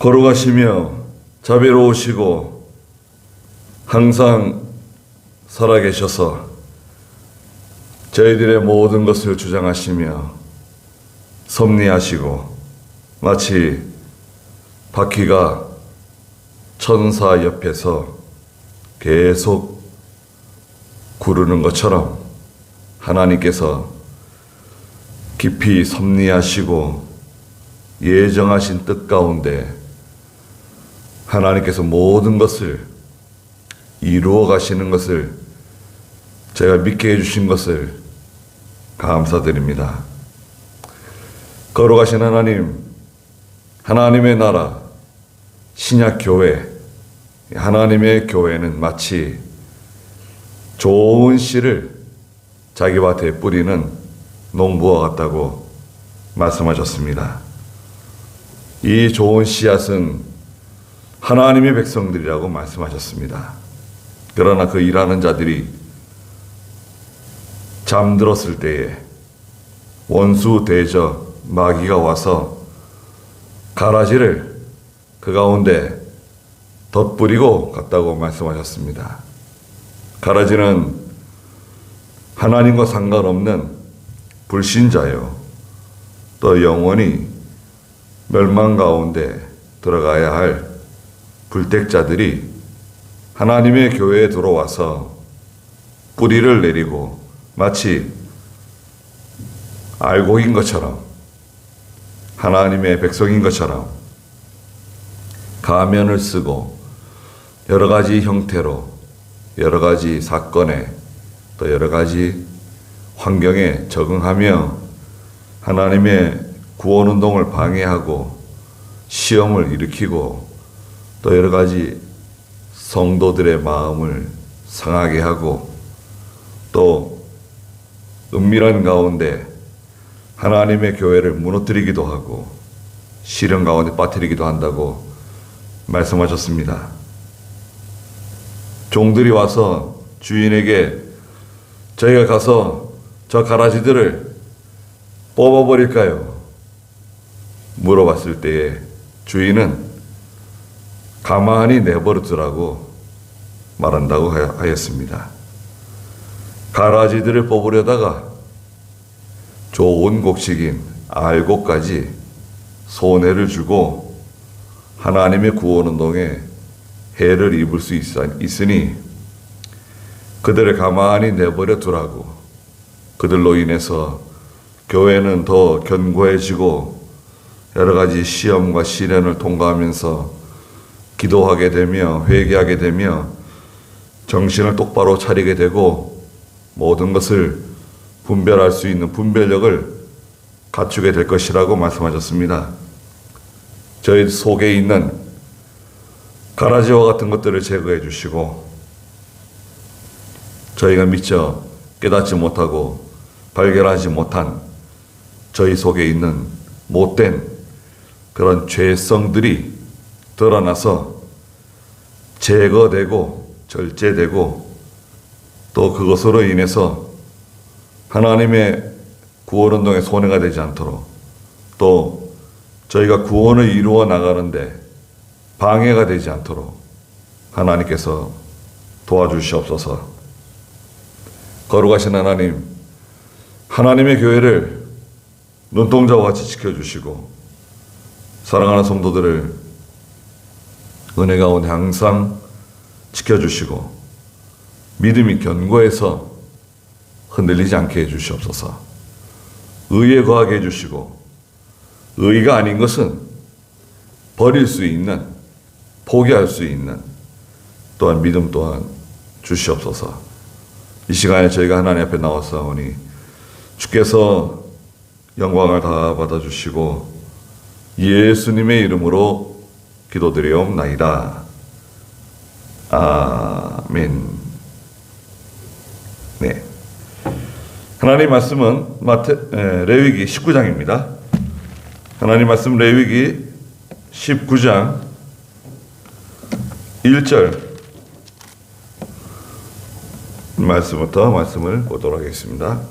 걸어가시며 자비로우시고 항상 살아계셔서 저희들의 모든 것을 주장하시며 섭리하시고 마치 바퀴가 천사 옆에서 계속 구르는 것처럼 하나님께서 깊이 섭리하시고 예정하신 뜻 가운데 하나님께서 모든 것을 이루어 가시는 것을 제가 믿게 해주신 것을 감사드립니다. 걸어가신 하나님, 하나님의 나라, 신약교회, 하나님의 교회는 마치 좋은 씨를 자기 밭에 뿌리는 농부와 같다고 말씀하셨습니다. 이 좋은 씨앗은 하나님의 백성들이라고 말씀하셨습니다. 그러나 그 일하는 자들이 잠들었을 때에 원수 대적 마귀가 와서 가라지를 그 가운데 덧뿌리고 갔다고 말씀하셨습니다. 가라지는 하나님과 상관없는 불신자요, 또 영원히 멸망 가운데 들어가야 할 불택자들이 하나님의 교회에 들어와서 뿌리를 내리고 마치 알곡인 것처럼, 하나님의 백성인 것처럼 가면을 쓰고 여러 가지 형태로 여러 가지 사건에 또 여러 가지 환경에 적응하며 하나님의 구원운동을 방해하고 시험을 일으키고 또 여러 가지 성도들의 마음을 상하게 하고 또 은밀한 가운데 하나님의 교회를 무너뜨리기도 하고 시련 가운데 빠뜨리기도 한다고 말씀하셨습니다. 종들이 와서 주인에게 저희가 가서 저 가라지들을 뽑아버릴까요? 물어봤을 때에 주인은 가만히 내버려 두라고 말한다고 하였습니다. 가라지들을 뽑으려다가 좋은 곡식인 알곡까지 손해를 주고 하나님의 구원운동에 해를 입을 수 있으니 그들을 가만히 내버려 두라고, 그들로 인해서 교회는 더 견고해지고 여러 가지 시험과 시련을 통과하면서 기도하게 되며 회개하게 되며 정신을 똑바로 차리게 되고 모든 것을 분별할 수 있는 분별력을 갖추게 될 것이라고 말씀하셨습니다. 저희 속에 있는 가라지와 같은 것들을 제거해 주시고 저희가 미처 깨닫지 못하고 발견하지 못한 저희 속에 있는 못된 그런 죄성들이 드러나서 제거되고 절제되고 또 그것으로 인해서 하나님의 구원운동에 손해가 되지 않도록 또 저희가 구원을 이루어 나가는데 방해가 되지 않도록 하나님께서 도와주시옵소서. 거룩하신 하나님, 하나님의 교회를 눈동자와 같이 지켜주시고 사랑하는 성도들을 은혜 가운데 항상 지켜주시고 믿음이 견고해서 흔들리지 않게 해주시옵소서. 의에 거하게 해주시고 의가 아닌 것은 버릴 수 있는, 포기할 수 있는 또한 믿음 또한 주시옵소서. 이 시간에 저희가 하나님 앞에 나왔사오니 주께서 영광을 다 받아주시고 예수님의 이름으로 기도드리옵나이다. 아멘. 네. 하나님 말씀은 레위기 19장입니다. 하나님 말씀 레위기 19장 1절 말씀부터 말씀을 보도록 하겠습니다.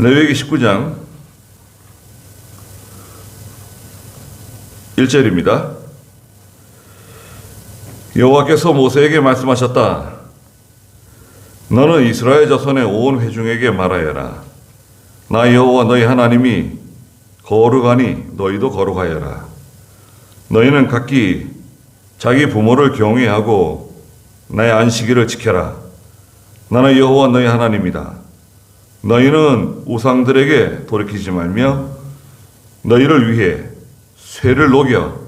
레위기 19장 1절입니다. 여호와께서 모세에게 말씀하셨다. 너는 이스라엘 자손의 온 회중에게 말하여라. 나 여호와 너희 하나님이 거룩하니 너희도 거룩하여라. 너희는 각기 자기 부모를 경외하고 나의 안식일을 지켜라. 나는 여호와 너희 하나님이다. 너희는 우상들에게 돌이키지 말며 너희를 위해 쇠를 녹여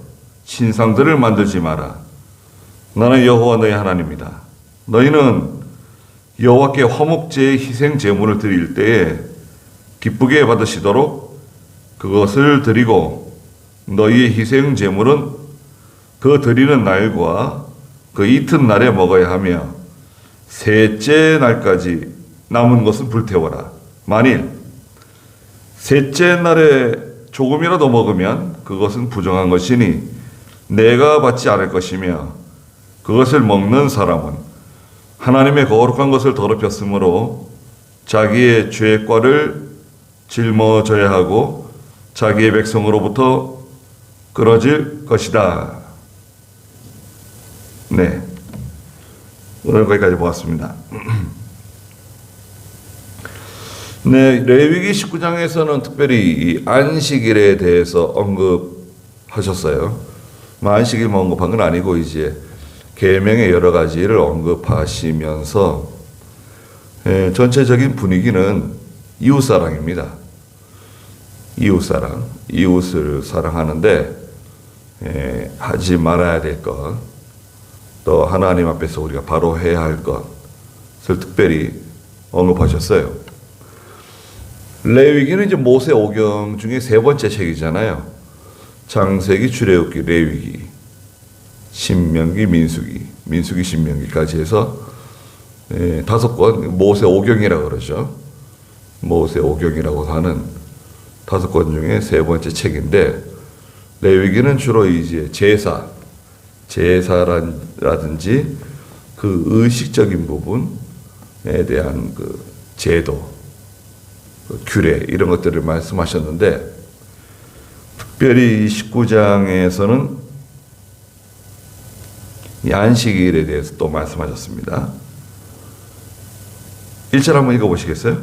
신상들을 만들지 마라. 나는 여호와 너희 하나님이다. 너희는 여호와께 화목제의 희생 제물을 드릴 때에 기쁘게 받으시도록 그것을 드리고 너희의 희생 제물은 그 드리는 날과 그 이튿날에 먹어야 하며 셋째 날까지 남은 것은 불태워라. 만일 셋째 날에 조금이라도 먹으면 그것은 부정한 것이니 내가 받지 않을 것이며 그것을 먹는 사람은 하나님의 거룩한 것을 더럽혔으므로 자기의 죄과를 짊어져야 하고 자기의 백성으로부터 끊어질 것이다. 네, 오늘 거기까지 보았습니다. 네, 레위기 19장에서는 특별히 이 안식일에 대해서 언급하셨어요. 안식일만 언급한 건 아니고 이제 계명의 여러 가지를 언급하시면서 전체적인 분위기는 이웃사랑입니다. 이웃사랑, 이웃을 사랑하는데 하지 말아야 될 것, 또 하나님 앞에서 우리가 바로 해야 할 것을 특별히 언급하셨어요. 레위기는 이제 모세 오경 중에 세 번째 책이잖아요. 창세기, 출애굽기, 레위기, 신명기, 민수기, 신명기까지 해서 5권, 모세 오경이라고 그러죠. 모세 오경이라고 하는 5권 중에 세 번째 책인데, 레위기는 주로 이제 제사라든지 그 의식적인 부분에 대한 그 제도, 그 규례 이런 것들을 말씀하셨는데, 특별히 19장에서는 이 안식일에 대해서 또 말씀하셨습니다. 1절 한번 읽어보시겠어요?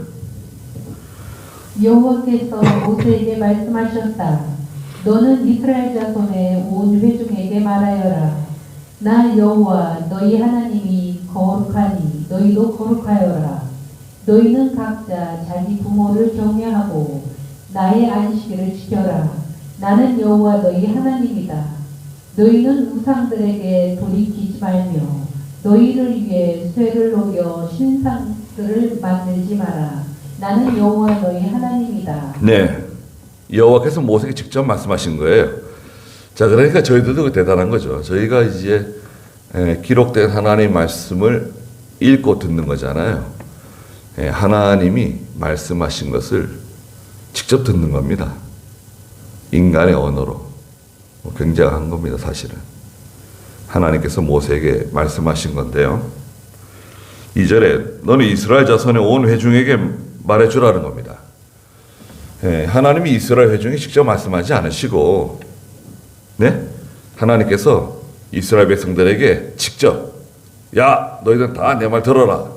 여호와께서 모세에게 말씀하셨다. 너는 이스라엘 자손의 온 회중에게 말하여라. 나 여호와 너희 하나님이 거룩하니 너희도 거룩하여라. 너희는 각자 자기 부모를 경외하고 나의 안식일을 지켜라. 나는 여호와 너희 하나님이다. 너희는 우상들에게 돌이키지 말며 너희를 위해 쇠를 녹여 신상들을 만들지 마라. 나는 여호와 너희 하나님이다. 네, 여호와께서 모세에게 직접 말씀하신 거예요. 자, 그러니까 저희들도 대단한 거죠. 저희가 이제 기록된 하나님의 말씀을 읽고 듣는 거잖아요. 하나님이 말씀하신 것을 직접 듣는 겁니다. 인간의 언어로. 굉장한 겁니다, 사실은. 하나님께서 모세에게 말씀하신 건데요. 2절에 너는 이스라엘 자손의 온 회중에게 말해주라는 겁니다. 하나님이 이스라엘 회중에 직접 말씀하지 않으시고, 네? 하나님께서 이스라엘 백성들에게 직접, 야, 너희들 다 내 말 들어라.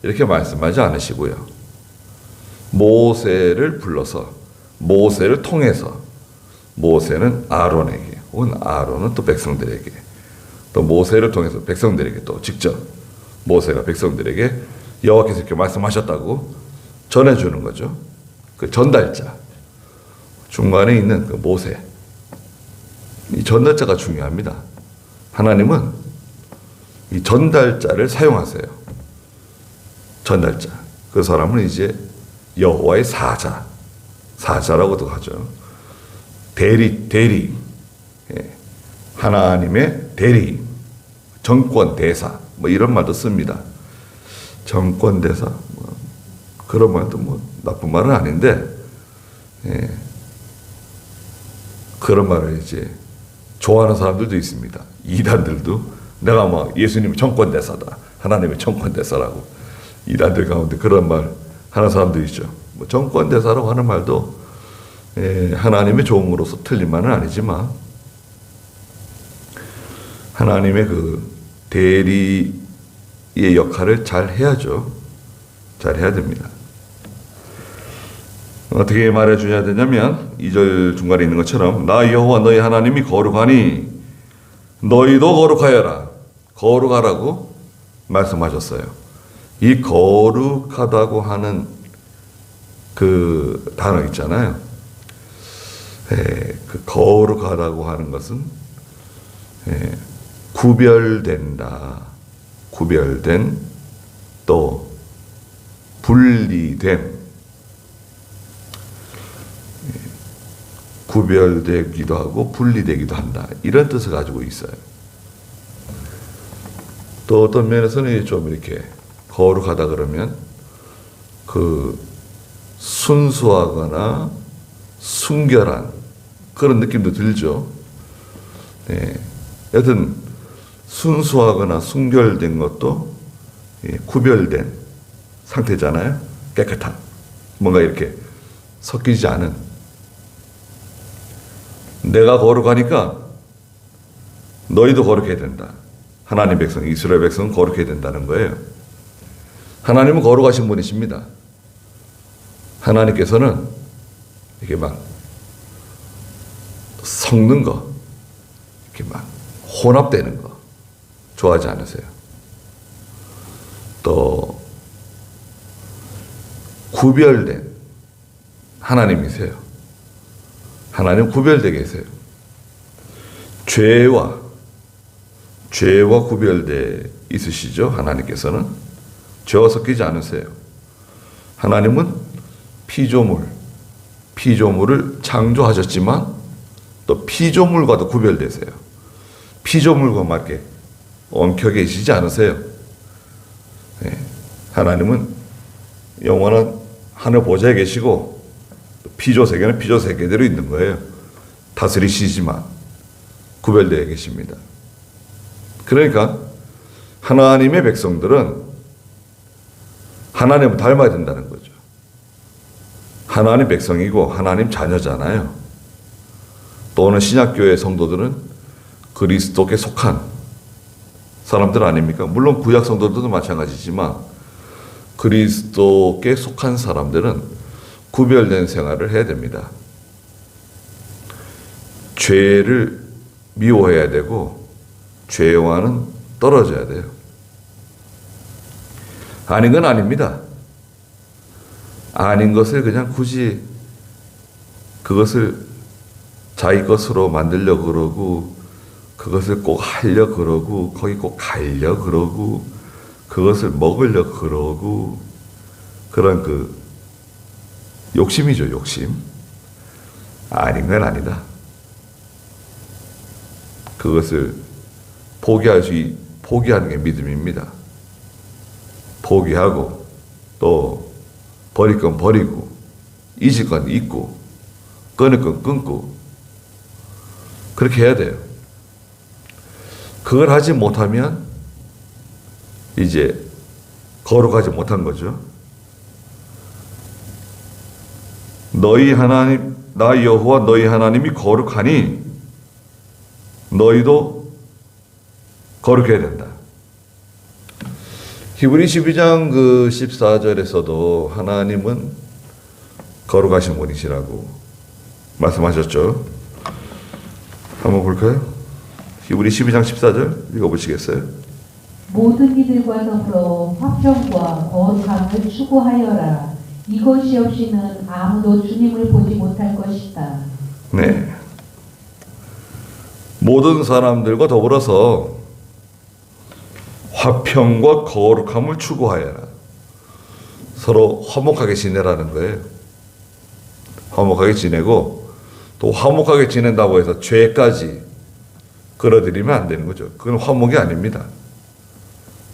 이렇게 말씀하지 않으시고요. 모세를 불러서, 모세를 통해서, 모세는 아론에게, 혹은 아론은 또 백성들에게, 또 모세를 통해서 백성들에게 또 직접 모세가 백성들에게 여호와께서 이렇게 말씀하셨다고 전해주는 거죠. 그 전달자, 중간에 있는 그 모세, 이 전달자가 중요합니다. 하나님은 이 전달자를 사용하세요. 전달자, 그 사람은 이제 여호와의 사자라고도 하죠. 대리, 하나님의 대리, 정권 대사, 뭐 이런 말도 씁니다. 정권 대사, 그런 말도 나쁜 말은 아닌데, 그런 말을 이제 좋아하는 사람들도 있습니다. 이단들도 내가 예수님의 정권 대사다, 하나님의 정권 대사라고 이단들 가운데 그런 말 하는 사람도 있죠. 뭐 정권 대사라고 하는 말도 하나님의 종으로서 틀린 말은 아니지만 하나님의 그 대리의 역할을 잘 해야죠. 잘 해야 됩니다. 어떻게 말해줘야 되냐면 2절 중간에 있는 것처럼 나 여호와 너희 하나님이 거룩하니 너희도 거룩하여라. 거룩하라고 말씀하셨어요. 이 거룩하다고 하는 그 단어 있잖아요. 그 거룩하다고 하는 것은 구별된다. 구별된 또 분리된 구별되기도 하고 분리되기도 한다. 이런 뜻을 가지고 있어요. 또 어떤 면에서는 좀 이렇게 거룩하다 그러면 그 순수하거나 순결한 그런 느낌도 들죠. 여튼 순수하거나 순결된 것도 구별된 상태잖아요. 깨끗한 뭔가 이렇게 섞이지 않은. 내가 거룩하니까 너희도 거룩해야 된다. 하나님 백성, 이스라엘 백성은 거룩해야 된다는 거예요. 하나님은 거룩하신 분이십니다. 하나님께서는 이렇게 막 섞는 거, 이렇게 막 혼합되는 거 좋아하지 않으세요. 또 구별된 하나님이세요. 하나님 구별되게 계세요. 죄와 구별돼 있으시죠. 하나님께서는 죄와 섞이지 않으세요. 하나님은 피조물을 창조하셨지만 또 피조물과도 구별되세요. 피조물과 맞게 엉켜 계시지 않으세요. 하나님은 영원한 하늘 보좌에 계시고 피조 세계는 피조 세계대로 있는 거예요. 다스리시지만 구별되어 계십니다. 그러니까 하나님의 백성들은 하나님을 닮아야 된다는 거죠. 하나님 백성이고 하나님 자녀잖아요. 또는 신약교회 성도들은 그리스도께 속한 사람들 아닙니까? 물론 구약 성도들도 마찬가지지만 그리스도께 속한 사람들은 구별된 생활을 해야 됩니다. 죄를 미워해야 되고 죄와는 떨어져야 돼요. 아닌 건 아닙니다. 아닌 것을 그냥 굳이 그것을 자기 것으로 만들려 그러고 그것을 꼭 하려 그러고 거기 꼭 가려 그러고 그것을 먹으려 그러고 그런 그 욕심이죠, 욕심. 아닌 건 아니다. 그것을 포기하는 게 믿음입니다. 포기하고 또 버릴 건 버리고 잊을 건 잊고 끊을 건 끊고 그렇게 해야 돼요. 그걸 하지 못하면 이제 거룩하지 못한 거죠. 너희 하나님, 나 여호와 너희 하나님이 거룩하니 너희도 거룩해야 된다. 히브리 12장 그 14절에서도 하나님은 거룩하신 분이시라고 말씀하셨죠. 한번 볼까요? 히브리 12장 14절 읽어보시겠어요? 모든 이들과 더불어 화평과 거룩함을 추구하여라. 이것이 없이는 아무도 주님을 보지 못할 것이다. 네. 모든 사람들과 더불어서 화평과 거룩함을 추구하여라. 서로 화목하게 지내라는 거예요. 화목하게 지내고 또 화목하게 지낸다고 해서 죄까지 끌어들이면 안 되는 거죠. 그건 화목이 아닙니다.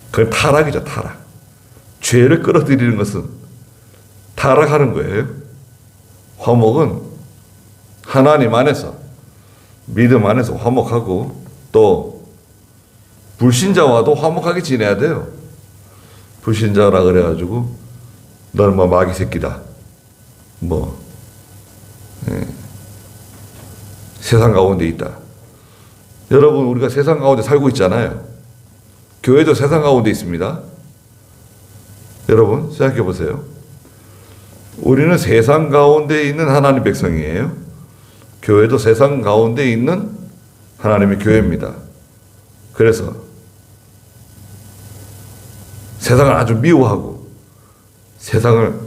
그건 타락이죠, 타락. 죄를 끌어들이는 것은 타락하는 거예요. 화목은 하나님 안에서, 믿음 안에서 화목하고 또 불신자와도 화목하게 지내야 돼요. 불신자라 그래가지고 너는 뭐 마귀 새끼다. 뭐 세상 가운데 있다. 여러분, 우리가 세상 가운데 살고 있잖아요. 교회도 세상 가운데 있습니다. 여러분 생각해 보세요. 우리는 세상 가운데 있는 하나님 백성이에요. 교회도 세상 가운데 있는 하나님의 교회입니다. 그래서 세상을 아주 미워하고 세상을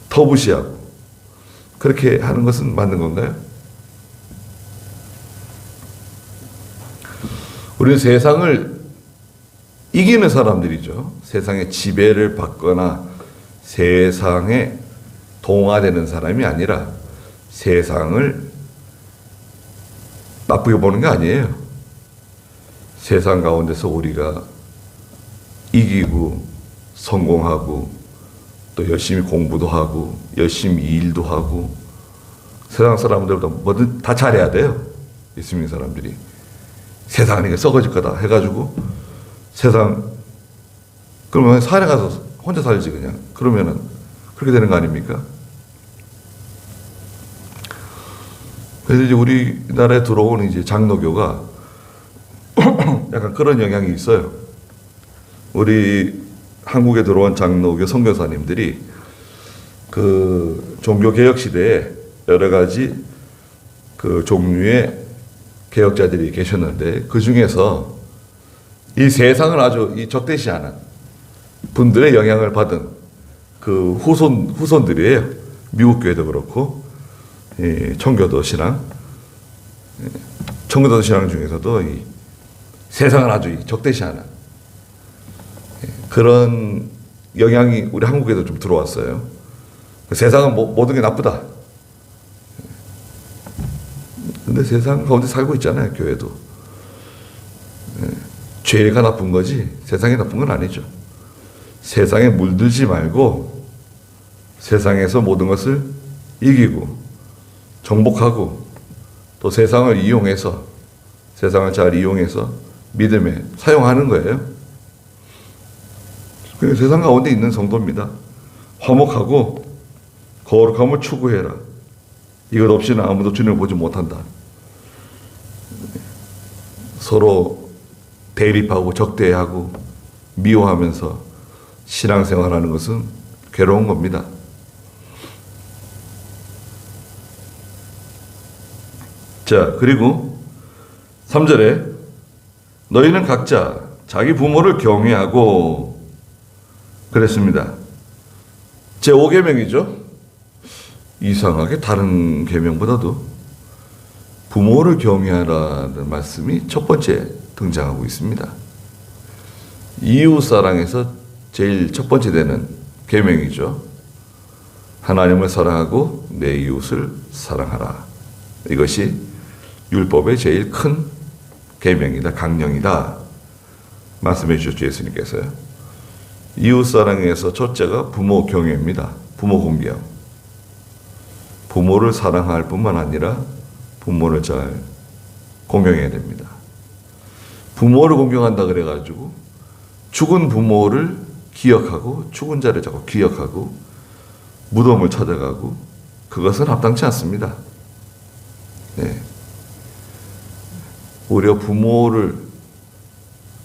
터부시하고 그렇게 하는 것은 맞는 건가요? 우리는 세상을 이기는 사람들이죠. 세상의 지배를 받거나 세상에 동화되는 사람이 아니라 세상을 나쁘게 보는 게 아니에요. 세상 가운데서 우리가 이기고 성공하고 또 열심히 공부도 하고 열심히 일도 하고 세상 사람들보다 뭐든 다 잘해야 돼요. 예수님 사람들이. 세상은 이게 썩어질 거다 해가지고 세상 그러면 산에 가서 혼자 살지 그냥. 그러면은 그렇게 되는 거 아닙니까? 그래서 이제 우리나라에 들어오는 이제 장로교가 약간 그런 영향이 있어요. 우리 한국에 들어온 장로교 선교사님들이 그 종교 개혁 시대에 여러 가지 그 종류의 개혁자들이 계셨는데 그 중에서 이 세상을 아주 이 적대시하는 분들의 영향을 받은 그 후손들이에요. 미국 교회도 그렇고 청교도 신앙, 청교도 신앙 중에서도 이 세상을 아주 적대시하는 그런 영향이 우리 한국에도 좀 들어왔어요. 세상은 모든 게 나쁘다. 근데 세상 가운데 살고 있잖아요, 교회도. 죄가 나쁜 거지 세상이 나쁜 건 아니죠. 세상에 물들지 말고 세상에서 모든 것을 이기고 정복하고 또 세상을 이용해서 세상을 잘 이용해서 믿음에 사용하는 거예요. 세상 가운데 있는 성도입니다. 화목하고 거룩함을 추구해라. 이것 없이는 아무도 주님을 보지 못한다. 서로 대립하고 적대하고 미워하면서 신앙생활하는 것은 괴로운 겁니다. 자, 그리고 3절에 너희는 각자 자기 부모를 경외하고 그랬습니다. 제5계명이죠. 이상하게 다른 계명보다도 부모를 경외하라는 말씀이 첫 번째 등장하고 있습니다. 이웃사랑에서 제일 첫 번째 되는 계명이죠. 하나님을 사랑하고 내 이웃을 사랑하라. 이것이 율법의 제일 큰 계명이다, 강령이다 말씀해 주셨죠, 예수님께서요. 이웃사랑에서 첫째가 부모 경외입니다. 부모 공경. 부모를 사랑할 뿐만 아니라 부모를 잘 공경해야 됩니다. 부모를 공경한다 그래가지고 죽은 부모를 기억하고 죽은 자를 자꾸 기억하고 무덤을 찾아가고 그것은 합당치 않습니다. 네. 오히려 부모를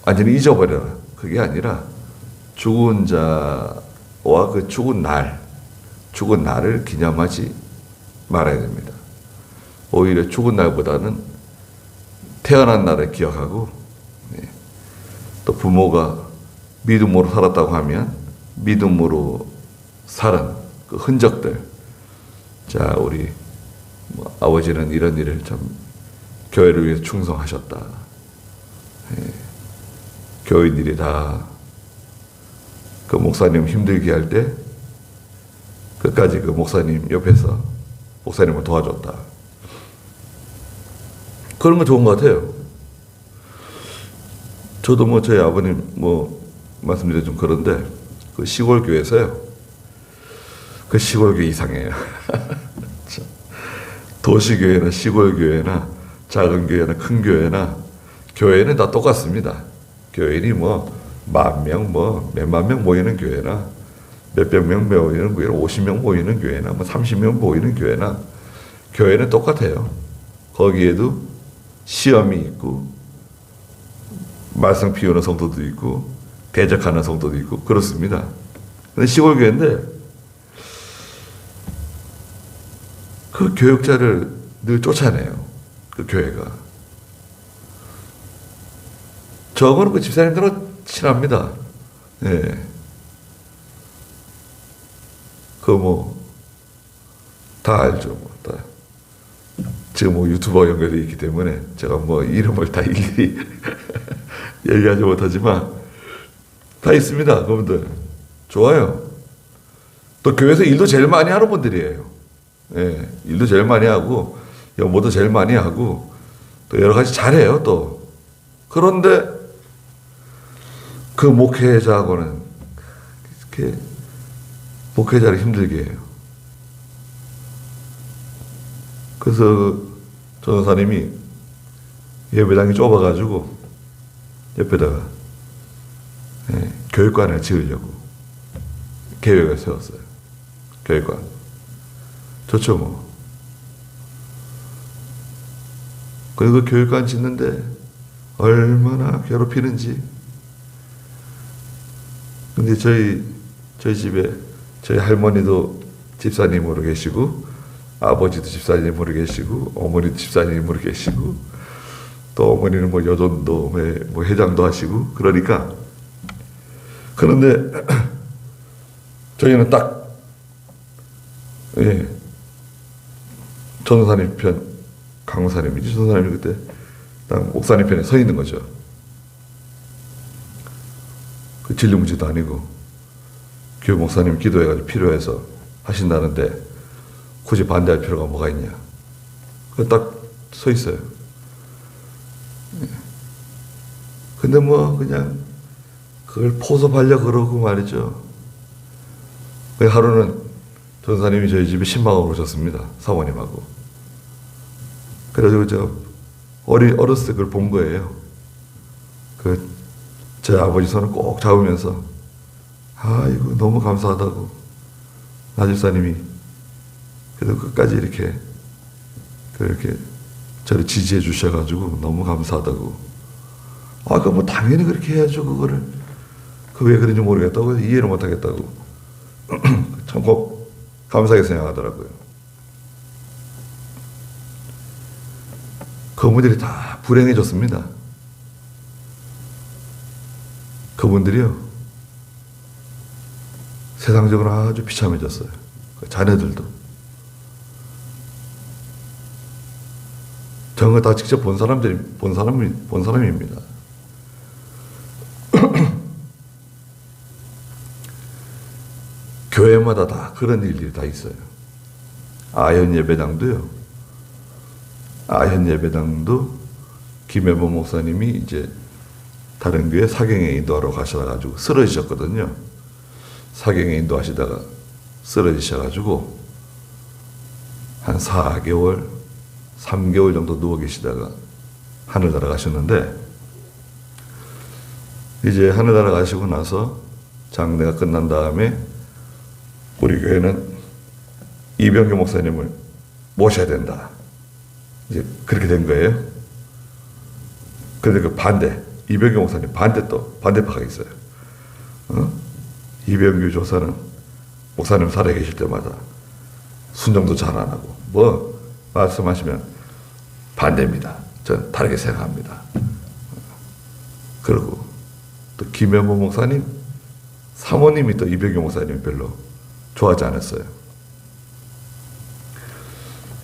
완전히 잊어버려라. 그게 아니라 죽은 자와 그 죽은 날을 기념하지 말아야 됩니다. 오히려 죽은 날보다는 태어난 날을 기억하고 또 부모가 믿음으로 살았다고 하면 믿음으로 살은 그 흔적들. 자, 우리 아버지는 이런 일을 참 교회를 위해서 충성하셨다. 교인들이 다 그 목사님 힘들게 할 때 끝까지 그 목사님 옆에서 목사님을 도와줬다. 그런 거 좋은 것 같아요. 저도 저희 아버님 말씀드려 좀 그런데 그 시골 교회에서요. 그 시골 교회 이상해요. 도시 교회나 시골 교회나 작은 교회나 큰 교회나 교회는 다 똑같습니다. 교인이 10,000명, 몇만 명 모이는 교회나 몇백 명 모이는 교회나 50명 모이는 교회나 뭐 30명 모이는 교회나 교회는 똑같아요. 거기에도 시험이 있고 말썽 피우는 성도도 있고 대적하는 성도도 있고 그렇습니다. 근데 시골 교회인데 그 교육자를 늘 쫓아내요. 그 교회가. 저거는 그 집사님들하고 친합니다. 예. 다 알죠. 다. 지금 유튜버 연결되어 있기 때문에 제가 이름을 다 일일이 얘기하지 못하지만 다 있습니다. 그분들. 좋아요. 또 교회에서 일도 제일 많이 하는 분들이에요. 예. 일도 제일 많이 하고, 연보도 제일 많이 하고, 또 여러 가지 잘해요, 또. 그런데 그 목회자하고는 이렇게 목회자를 힘들게 해요. 그래서 전도사님이 예배당이 좁아가지고 옆에다가 교육관을 지으려고 계획을 세웠어요. 교육관. 좋죠, 그리고 그 교육관 짓는데 얼마나 괴롭히는지. 근데 저희 집에 저희 할머니도 집사님으로 계시고, 아버지도 집사님으로 계시고, 어머니도 집사님으로 계시고, 또 어머니는 여전도 회장도 하시고, 그러니까. 그런데 저희는 딱 전도사님 편, 강사님이지, 전도사님이 그때 딱 목사님 편에 서 있는 거죠. 그 진리문제도 아니고 교회 목사님 기도해가지고 필요해서 하신다는데 굳이 반대할 필요가 뭐가 있냐. 딱 서 있어요. 근데 그냥 그걸 포섭하려고 그러고 말이죠. 하루는 전사님이 저희 집에 신방으로 오셨습니다. 사모님하고. 그래가지고 제가 어렸을 때 그걸 본 거예요. 제 아버지 손을 꼭 잡으면서, 이거 너무 감사하다고. 나집사님이 그래도 끝까지 이렇게 저를 지지해 주셔가지고 너무 감사하다고. 그거 당연히 그렇게 해야죠, 그거를. 왜 그런지 모르겠다고, 이해를 못 하겠다고. 참 꼭 감사하게 생각하더라고요. 그분들이 다 불행해졌습니다. 그분들이요, 세상적으로 아주 비참해졌어요. 자녀들도. 저런 거 다 직접 본 사람입니다. 교회마다 다 그런 일들이 다 있어요. 아현 예배당도 김혜범 목사님이 이제 다른 교회 사경에 인도하러 가셔가지고 쓰러지셨거든요. 사경에 인도하시다가 쓰러지셔가지고 한 4개월, 3개월 정도 누워 계시다가 하늘 날아가셨는데, 이제 하늘 날아가시고 나서 장례가 끝난 다음에 우리 교회는 이병규 목사님을 모셔야 된다. 이제 그렇게 된 거예요. 그런데 이병규 목사님 반대파가 있어요. 이병규 조사는 목사님 살아 계실 때마다 순종도 잘 안 하고 말씀하시면 반대입니다. 저는 다르게 생각합니다. 그리고 또 김현모 목사님 사모님이 또 이병규 목사님 별로 좋아하지 않았어요.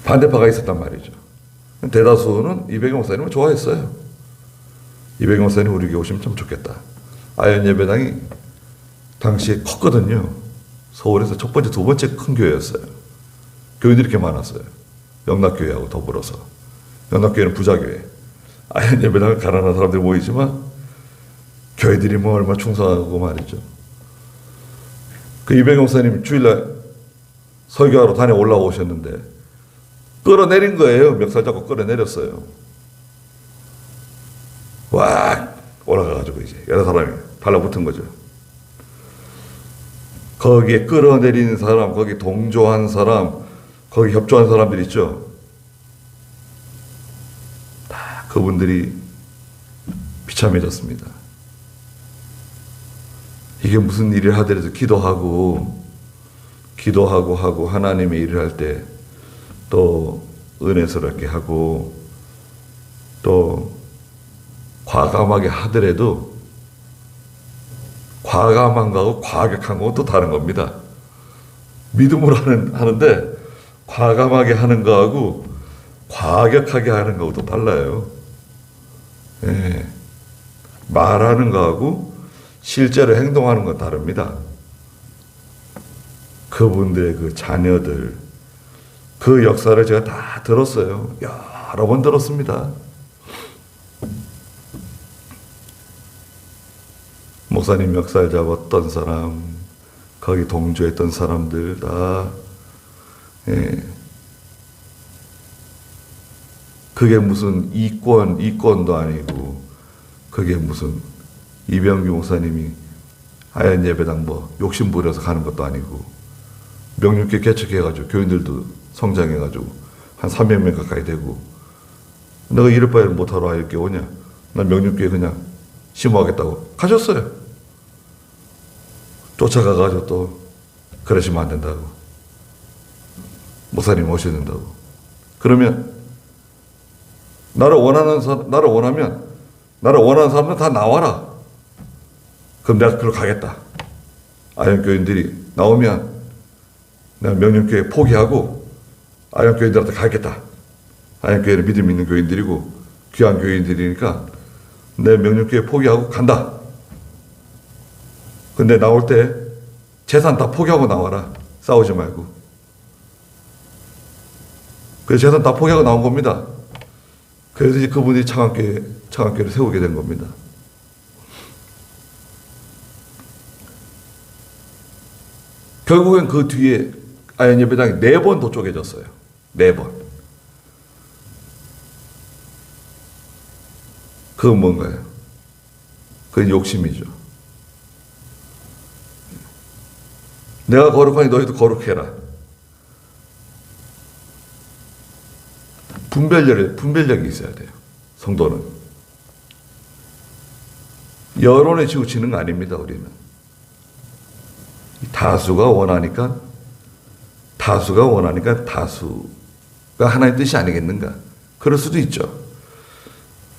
반대파가 있었단 말이죠. 대다수는 이병규 목사님을 좋아했어요. 이병규 목사님 우리 교회 오시면 참 좋겠다. 아현 예배당이 당시에 컸거든요. 서울에서 첫 번째, 두 번째 큰 교회였어요. 교인들이 이렇게 많았어요. 영락교회하고 더불어서. 영락교회는 부자교회. 아현 예배당은 가난한 사람들이 모이지만 교회들이 얼마나 충성하고 말이죠. 그 이병규 목사님 주일날 설교하러 단에 올라오셨는데 끌어내린 거예요. 멱살 잡고 끌어내렸어요. 와 올라가가지고 이제 여러 사람이 달라붙은 거죠. 거기에 끌어내리는 사람, 거기 동조한 사람, 거기 협조한 사람들 있죠. 다 그분들이 비참해졌습니다. 이게 무슨 일을 하더라도 기도하고 하고 하나님의 일을 할 때 또 은혜스럽게 하고 또 과감하게 하더라도 과감한 거하고 과격한 거하고 또 다른 겁니다. 믿음으로 하는데 과감하게 하는 거하고 과격하게 하는 거하고 또 달라요. 예. 말하는 거하고 실제로 행동하는 건 다릅니다. 그분들의 그 자녀들, 그 역사를 제가 다 들었어요. 여러 번 들었습니다. 목사님 멱살 잡았던 사람, 거기 동조했던 사람들 다, 예. 그게 무슨 이권도 아니고, 그게 무슨 이병규 목사님이 하얀 예배당 뭐 욕심 부려서 가는 것도 아니고, 명륜교 개척해가지고 교인들도 성장해가지고 한 300명 가까이 되고, 너가 이럴 바에는 못하러 이렇게 오냐? 난 명륜교에 그냥 심호하겠다고 가셨어요. 쫓아가가지고 또 그러시면 안 된다고, 목사님 오셔야 된다고. 그러면 나를 원하는 사람은 다 나와라. 그럼 내가 그걸 가겠다. 아현교인들이 나오면 내가 명륜교회 포기하고 아현교인들한테 가겠다. 아현교회는 믿음 있는 교인들이고 귀한 교인들이니까 내 명륜교회 포기하고 간다. 근데 나올 때 재산 다 포기하고 나와라. 싸우지 말고. 그래서 재산 다 포기하고 나온 겁니다. 그래서 이제 그분이 창안교회를 세우게 된 겁니다. 결국엔 그 뒤에 아현 예배당이 4번 더 쪼개졌어요. 4번. 그건 뭔가요? 그건 욕심이죠. 내가 거룩하니 너희도 거룩해라. 분별력이 있어야 돼요. 성도는. 여론에 치우치는 거 아닙니다, 우리는. 다수가 원하니까 다수가 하나님 뜻이 아니겠는가? 그럴 수도 있죠.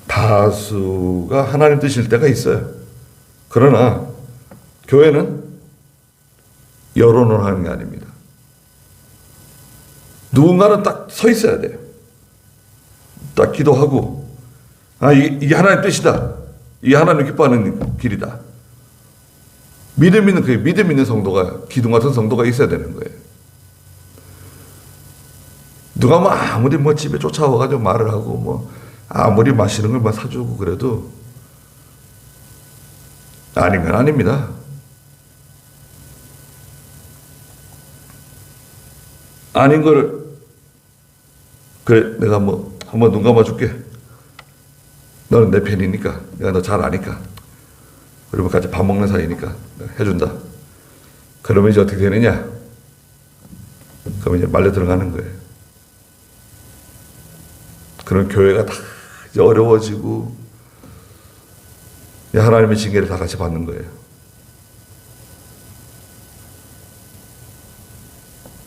다수가 하나님 뜻일 때가 있어요. 그러나 교회는 여론을 하는 게 아닙니다. 누군가는 딱 서 있어야 돼요. 딱 기도하고, 이게 하나님 뜻이다. 이게 하나님 기뻐하는 길이다. 믿음 있는 성도가, 기둥 같은 성도가 있어야 되는 거예요. 누가 뭐 아무리 뭐 집에 쫓아와가지고 말을 하고 뭐 아무리 마시는 걸 막 사주고 그래도 아닌 건 아닙니다. 아닌 걸, 그래, 내가 뭐 한번 눈 감아줄게. 너는 내 편이니까. 내가 너 잘 아니까. 그리고 같이 밥 먹는 사이니까 해준다. 그러면 이제 어떻게 되느냐? 그러면 이제 말려 들어가는 거예요. 그런 교회가 다 이제 어려워지고, 하나님의 징계를 다 같이 받는 거예요.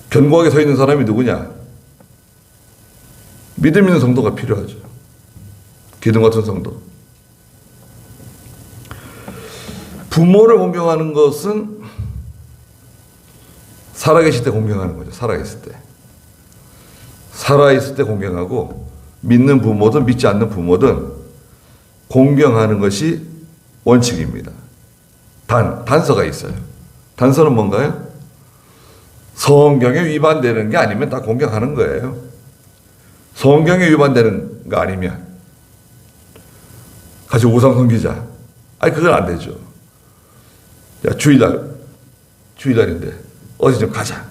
견고하게 서 있는 사람이 누구냐? 믿음 있는 성도가 필요하죠. 기둥 같은 성도. 부모를 공경하는 것은 살아계실 때 공경하는 거죠. 살아있을 때 공경하고, 믿는 부모든 믿지 않는 부모든 공경하는 것이 원칙입니다. 단서가 있어요. 단서는 뭔가요? 성경에 위반되는 게 아니면 다 공경하는 거예요. 성경에 위반되는 거 아니면 같이 우상 섬기자. 그건 안 되죠. 야, 주일날인데 어디 좀 가자.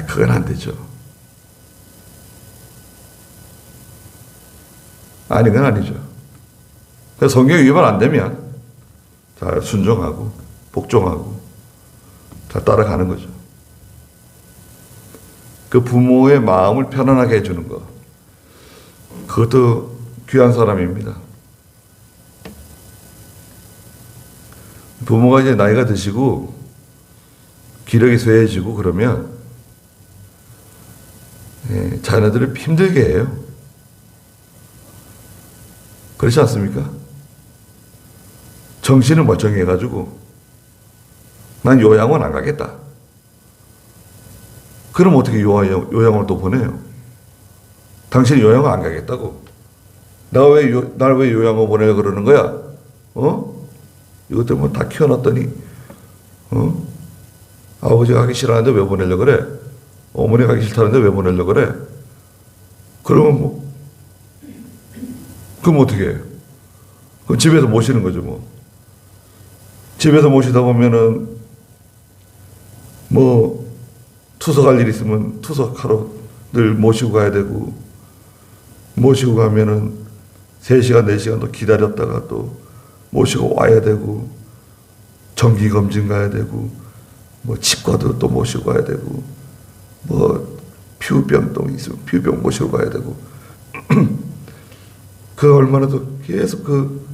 그건 안 되죠. 아닌 건 아니죠. 성경에 위반 안 되면 잘 순종하고 복종하고 다 따라가는 거죠. 그 부모의 마음을 편안하게 해주는 것. 그것도 귀한 사람입니다. 부모가 이제 나이가 드시고 기력이 쇠해지고 그러면 자녀들을 힘들게 해요. 그렇지 않습니까? 정신을 멀쩡해가지고 난 요양원 안 가겠다. 그럼 어떻게 요양원을 또 보내요? 당신이 요양원 안 가겠다고? 날 왜 요양원 보내려 그러는 거야? 이것 때문에 다 키워놨더니, 아버지가 가기 싫어하는데 왜 보내려 그래? 어머니 가기 싫다는데 왜 보내려 그래? 그럼 그럼 어떻게 해요? 그럼 집에서 모시는 거죠, 뭐. 집에서 모시다 보면은, 투석할 일 있으면 투석하러 늘 모시고 가야 되고, 모시고 가면은 3시간, 4시간 또 기다렸다가 또 모시고 와야 되고, 정기검진 가야 되고, 치과도 또 모시고 가야 되고, 피부병도 있으면 피부병 모시고 가야 되고, 그 얼마나 또 계속 그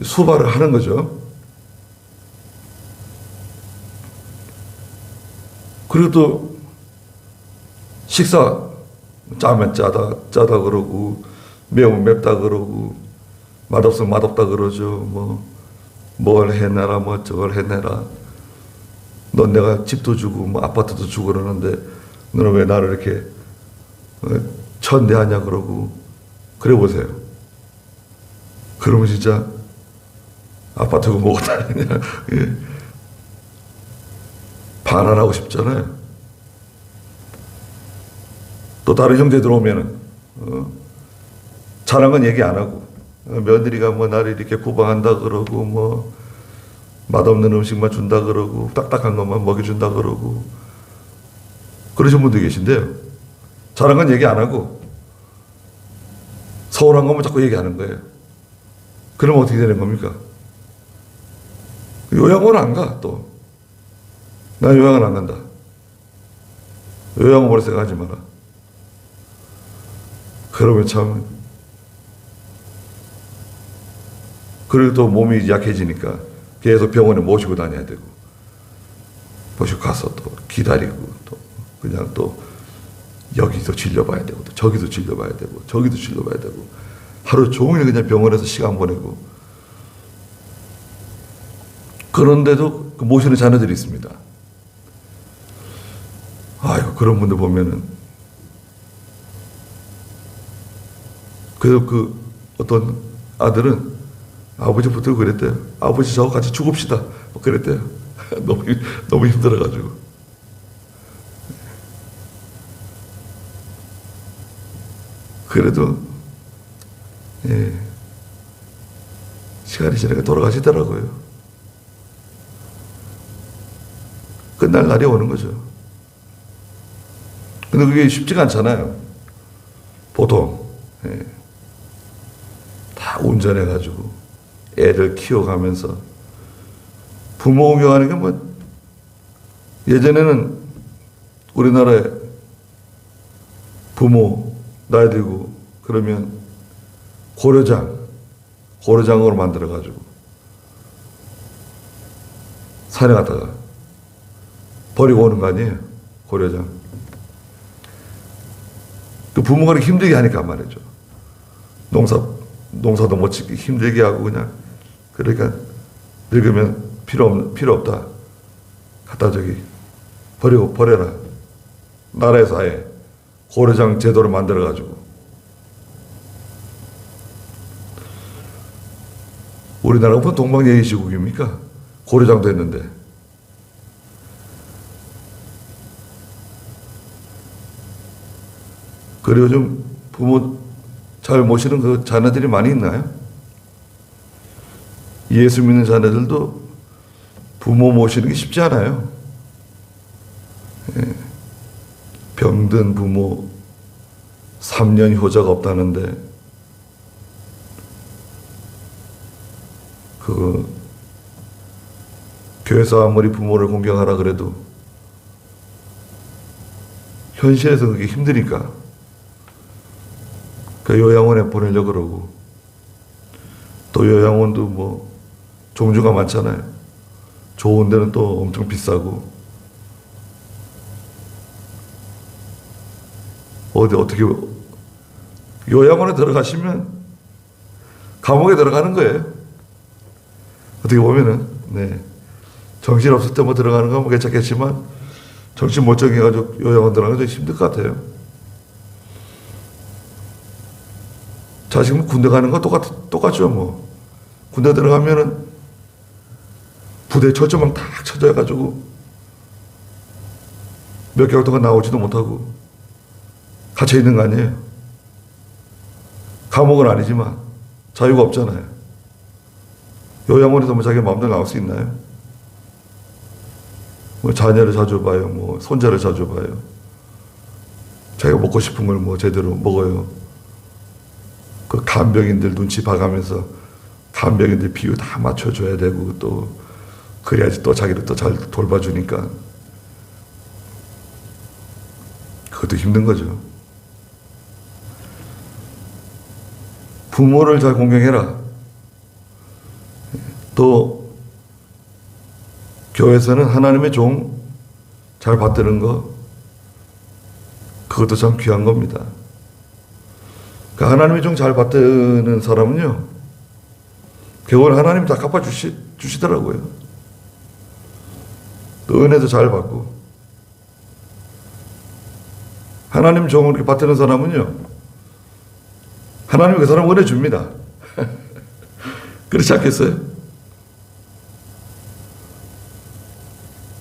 수발을 하는 거죠. 그리고 또 식사 짜면 짜다 그러고 매우면 맵다 그러고 맛없으면 맛없다 그러죠. 뭘 해내라 저걸 해내라. 넌 내가 집도 주고 아파트도 주고 그러는데 너는 왜 나를 이렇게 천대하냐 그러고 그래 보세요. 그러면 진짜 아파트고 뭐가 다르냐. 예. 반환하고 싶잖아요. 또 다른 형제들 오면은 자랑은 얘기 안 하고 며느리가 나를 이렇게 구박한다 그러고 맛없는 음식만 준다 그러고 딱딱한 것만 먹여준다 그러고 그러신 분도 계신데요. 자랑은 얘기 안 하고 서운한 것만 자꾸 얘기하는 거예요. 그러면 어떻게 되는 겁니까? 요양원 안 가, 또. 난 요양원 안 간다. 요양원으로 생각하지 마라. 그러면 참, 그리고 또 몸이 약해지니까 계속 병원에 모시고 다녀야 되고, 모시고 가서 또 기다리고, 또 그냥 또 여기도 진료봐야 되고, 또 저기도 진료봐야 되고, 저기도 진료봐야 되고, 하루 종일 그냥 병원에서 시간 보내고, 그런데도 모시는 자녀들이 있습니다. 아유, 그런 분들 보면은, 그래서 어떤 아들은 아버지 붙들고 그랬대요. 아버지 저하고 같이 죽읍시다. 그랬대요. 너무 힘들어가지고. 그래도, 예, 시간이 지나가 돌아가시더라고요. 끝날 날이 오는 거죠. 근데 그게 쉽지가 않잖아요. 보통, 예, 다 운전해가지고 애들 키워가면서 부모 운영하는 게 예전에는 우리나라에 부모 나이 들고 그러면 고려장으로 만들어가지고 산에 갔다가 버리고 오는 거 아니에요? 고려장. 그 부모가 힘들게 하니까 말이죠. 농사도 못 짓기 힘들게 하고 그냥 그러니까 늙으면 필요 없다. 갖다 버려라. 나라에서 아예 고려장 제도를 만들어가지고 우리나라가 무슨 동방예의시국입니까? 고려장도 했는데. 그리고 좀 부모 잘 모시는 그 자녀들이 많이 있나요? 예수 믿는 자녀들도 부모 모시는 게 쉽지 않아요. 예. 병든 부모 3년 효자가 없다는데 교회에서 아무리 부모를 공경하라 그래도 현실에서 그게 힘드니까 그 요양원에 보내려고 그러고, 또 요양원도 뭐 종류가 많잖아요. 좋은 데는 또 엄청 비싸고, 어떻게 요양원에 들어가시면 감옥에 들어가는 거예요. 어떻게 보면은. 네. 정신 없을 때 뭐 들어가는 건 뭐 괜찮겠지만 정신 못 정해가지고 요양원 들어가는 게 힘들 것 같아요. 자, 지금 군대 가는 거 똑같죠, 뭐. 군대 들어가면은 부대 초점만 탁 쳐져가지고 몇 개월 동안 나오지도 못하고 갇혀 있는 거 아니에요. 감옥은 아니지만 자유가 없잖아요. 요양원에서 뭐 자기 마음대로 나올 수 있나요? 뭐 자녀를 자주 봐요. 뭐 손자를 자주 봐요. 자기가 먹고 싶은 걸 뭐 제대로 먹어요. 그 간병인들 눈치 봐가면서 간병인들 비유 다 맞춰줘야 되고, 또 그래야지 또 자기를 또 잘 돌봐주니까 그것도 힘든 거죠. 부모를 잘 공경해라. 또 교회에서는 하나님의 종 잘 받드는 거, 그것도 참 귀한 겁니다. 그 하나님의 종 잘 받드는 사람은요, 그걸 하나님이 다 갚아주시더라고요. 또 은혜도 잘 받고. 하나님 종을 이렇게 받드는 사람은요, 하나님이 그 사람 은혜 줍니다. 그렇지 않겠어요?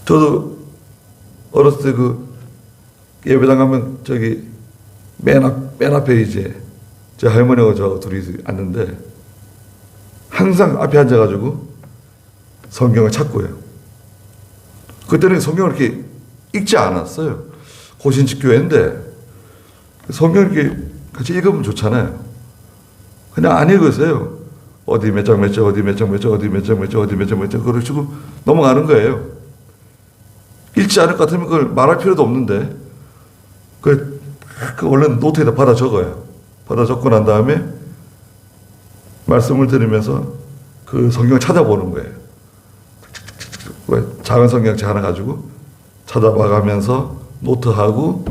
저도 어렸을 때 그 예배당 가면 저기 맨 앞에 이제 제 할머니하고 저하고 둘이 앉는데 항상 앞에 앉아가지고 성경을 찾고요. 그때는 성경을 이렇게 읽지 않았어요. 고신집 교회인데 성경 이렇게 같이 읽으면 좋잖아요. 그냥 안 읽으세요. 어디 몇 장 몇 장, 어디 몇 장 몇 장, 어디 몇 장 몇 장, 어디 몇 장 몇 장, 그러시고 넘어가는 거예요. 읽지 않을 것 같으면 그걸 말할 필요도 없는데, 그 얼른 노트에다 받아 적어요. 받아 적고 난 다음에 말씀을 들으면서 그 성경을 찾아보는 거예요. 작은 성경책 하나 가지고 찾아봐가면서 노트하고,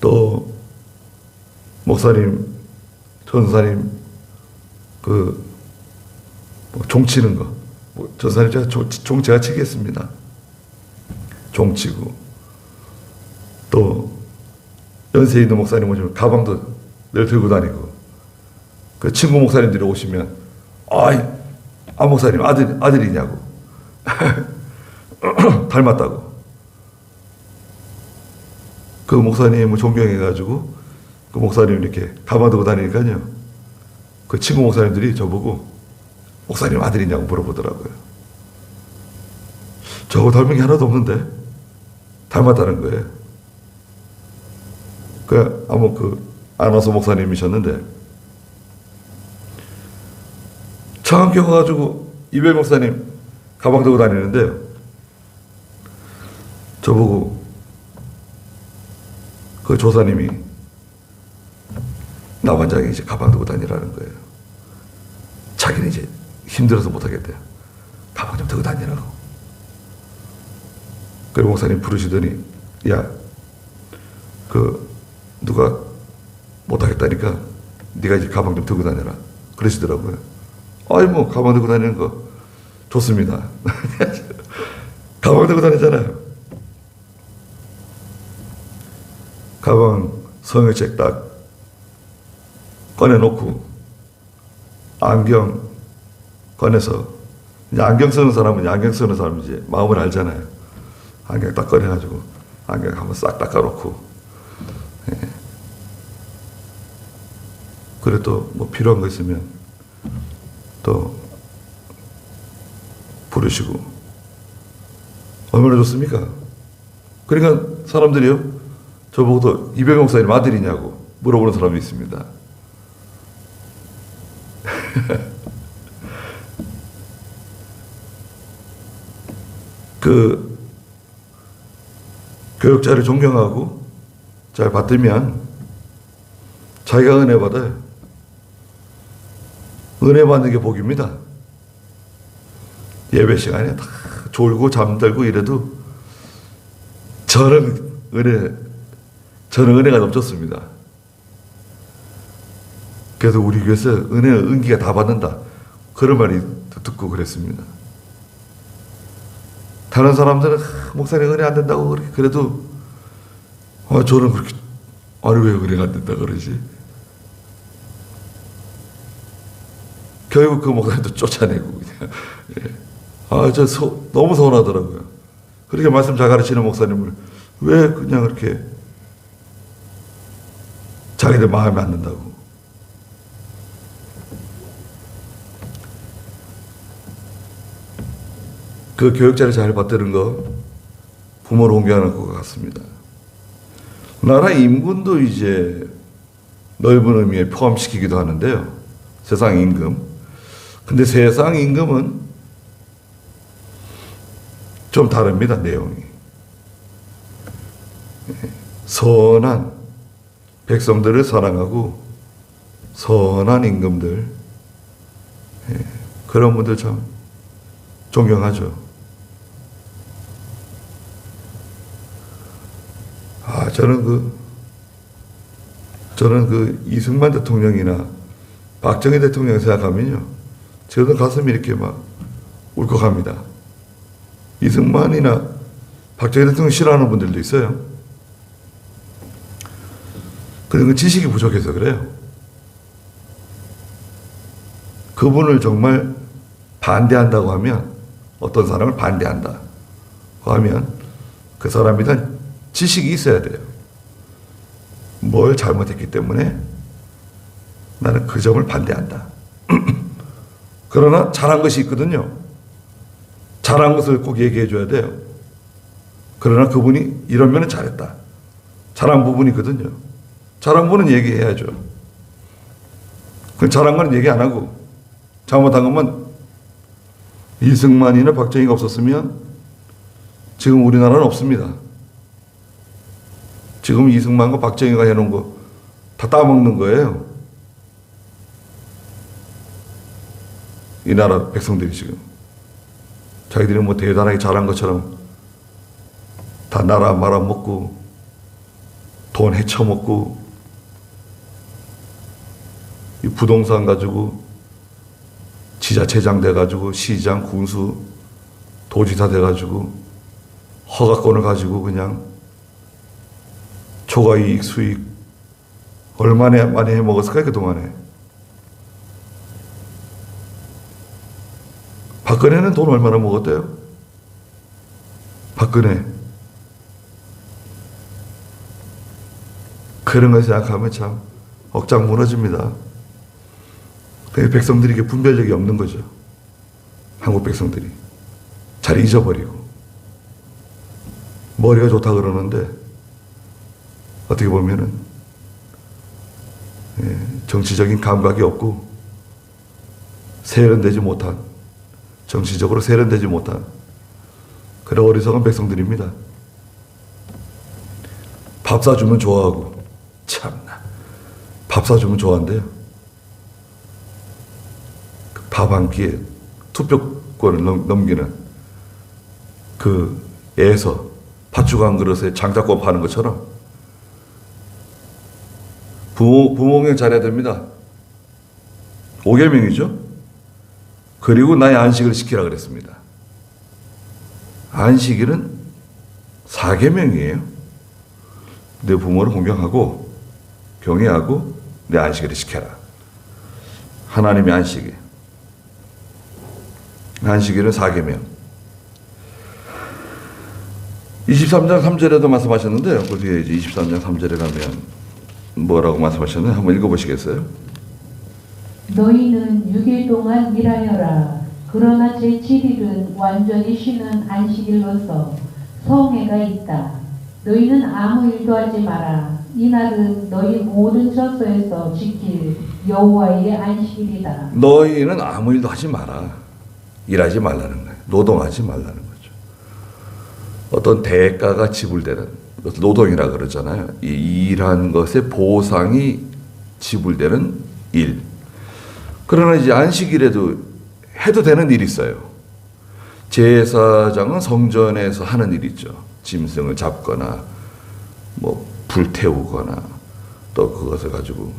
또 목사님, 전사님 종 치는 거, 전사님 종 제가 치겠습니다. 종 치고, 또 연세 있는 목사님 오시면 가방도 늘 들고 다니고, 그 친구 목사님들이 오시면 목사님 아들이냐고 닮았다고. 그 목사님을 존경해가지고 그 목사님 이렇게 가방 들고 다니니까요, 그 친구 목사님들이 저보고 목사님 아들이냐고 물어보더라고요. 저하고 닮은 게 하나도 없는데 닮았다는 거예요. 아나운서 목사님이셨는데 창안교 가가지고 이별 목사님 가방 들고 다니는데요, 저보고 그 조사님이 나반장이 이제 가방 들고 다니라는 거예요. 자기는 이제 힘들어서 못하겠대요. 가방 좀 들고 다니라고. 그리고 목사님 부르시더니, 누가 못하겠다니까 네가 이제 가방 좀 들고 다녀라 그러시더라고요. 가방 들고 다니는 거 좋습니다. 가방 들고 다니잖아요. 가방 성경책 딱 꺼내놓고 안경 꺼내서, 이제 안경 쓰는 사람은 이제 마음을 알잖아요. 안경 딱 꺼내가지고 안경 한번 싹 닦아놓고, 그래 또 뭐 필요한 거 있으면 또 부르시고, 얼마나 좋습니까? 그러니까 사람들이요, 저보고도 이병영 목사님 아들이냐고 물어보는 사람이 있습니다. 그 교육자를 존경하고 잘 받들면 자기가 은혜 받아요. 은혜 받는 게 복입니다. 예배 시간에 다 졸고 잠들고 이래도 저는 은혜가 넘쳤습니다. 그래서 우리 교회에서 은혜는 은기가 다 받는다, 그런 말이 듣고 그랬습니다. 다른 사람들은 목사님 은혜 안 된다고 그래도 저는 그렇게, 아니 왜 은혜가 안 된다 그러지? 결국 그 목사님도 쫓아내고 그냥. 너무 서운하더라고요. 그렇게 말씀 잘 가르치는 목사님을 왜 그냥 그렇게 자기들 마음에 안 든다고. 그 교육자를 잘 받드는 거 부모를 공경하는 것 같습니다. 나라 임금도 이제 넓은 의미에 포함시키기도 하는데요. 세상 임금. 근데 세상 임금은 좀 다릅니다, 내용이. 선한 백성들을 사랑하고 선한 임금들, 그런 분들 참 존경하죠. 저는 그 이승만 대통령이나 박정희 대통령 생각하면요, 저는 가슴이 이렇게 막 울컥합니다. 이승만이나 박정희 대통령 싫어하는 분들도 있어요. 그건 지식이 부족해서 그래요. 그분을 정말 반대한다고 하면, 어떤 사람을 반대한다고 하면 그 사람에 대한 지식이 있어야 돼요. 뭘 잘못했기 때문에 나는 그 점을 반대한다. 그러나 잘한 것이 있거든요. 잘한 것을 꼭 얘기해 줘야 돼요. 그러나 그분이 이런 면은 잘했다, 잘한 부분이 있거든요. 잘한 부분은 얘기해야죠. 그 잘한 건 얘기 안 하고, 잘못한 것만, 이승만이나 박정희가 없었으면 지금 우리나라는 없습니다. 지금 이승만과 박정희가 해놓은 거 다 따먹는 거예요. 이 나라 백성들이 지금. 자기들이 뭐 대단하게 잘한 것처럼 다 나라 말아먹고 돈 헤쳐먹고 이 부동산 가지고 지자체장 돼가지고 시장, 군수, 도지사 돼가지고 허가권을 가지고 그냥 초과이익, 수익 얼마나 많이 해먹었을까요, 그동안에. 박근혜는 돈 얼마나 먹었대요? 박근혜. 그런 걸 생각하면 참 억장 무너집니다. 백성들이 이게 분별력이 없는 거죠. 한국 백성들이. 잘 잊어버리고. 머리가 좋다 그러는데 어떻게 보면은 정치적인 감각이 없고 세련되지 못한, 정치적으로 세련되지 못한 그런 어리석은 백성들입니다. 밥 사주면 좋아하고, 참나, 밥 사주면 좋아한대요. 밥 한 끼에 투표권을 넘기는 그 애에서 팥죽 한 그릇에 장작권 파는 것처럼 부모 공경 잘해야 됩니다. 5계명이죠. 그리고 나의 안식을 지키라 그랬습니다. 안식일은 4계명이에요. 내 부모를 공경하고 경외하고 내 안식일을 지켜라. 하나님의 안식일. 안식일은 4계명. 23장 3절에도 말씀하셨는데요. 그 뒤에 이제 23장 3절에 가면 뭐라고 말씀하셨나요? 한번 읽어보시겠어요? 너희는 6일 동안 일하여라. 그러나 제7일은 완전히 쉬는 안식일로서 성회가 있다. 너희는 아무 일도 하지 마라. 이날은 너희 모든 처소에서 지킬 여호와의 안식일이다. 너희는 아무 일도 하지 마라. 일하지 말라는 거예요. 노동하지 말라는 거죠. 어떤 대가가 지불되는, 노동이라 그러잖아요. 이 일한 것의 보상이 지불되는 일. 그러나 이제 안식일에도 해도 되는 일이 있어요. 제사장은 성전에서 하는 일이 있죠. 짐승을 잡거나 뭐 불태우거나 또 그것을 가지고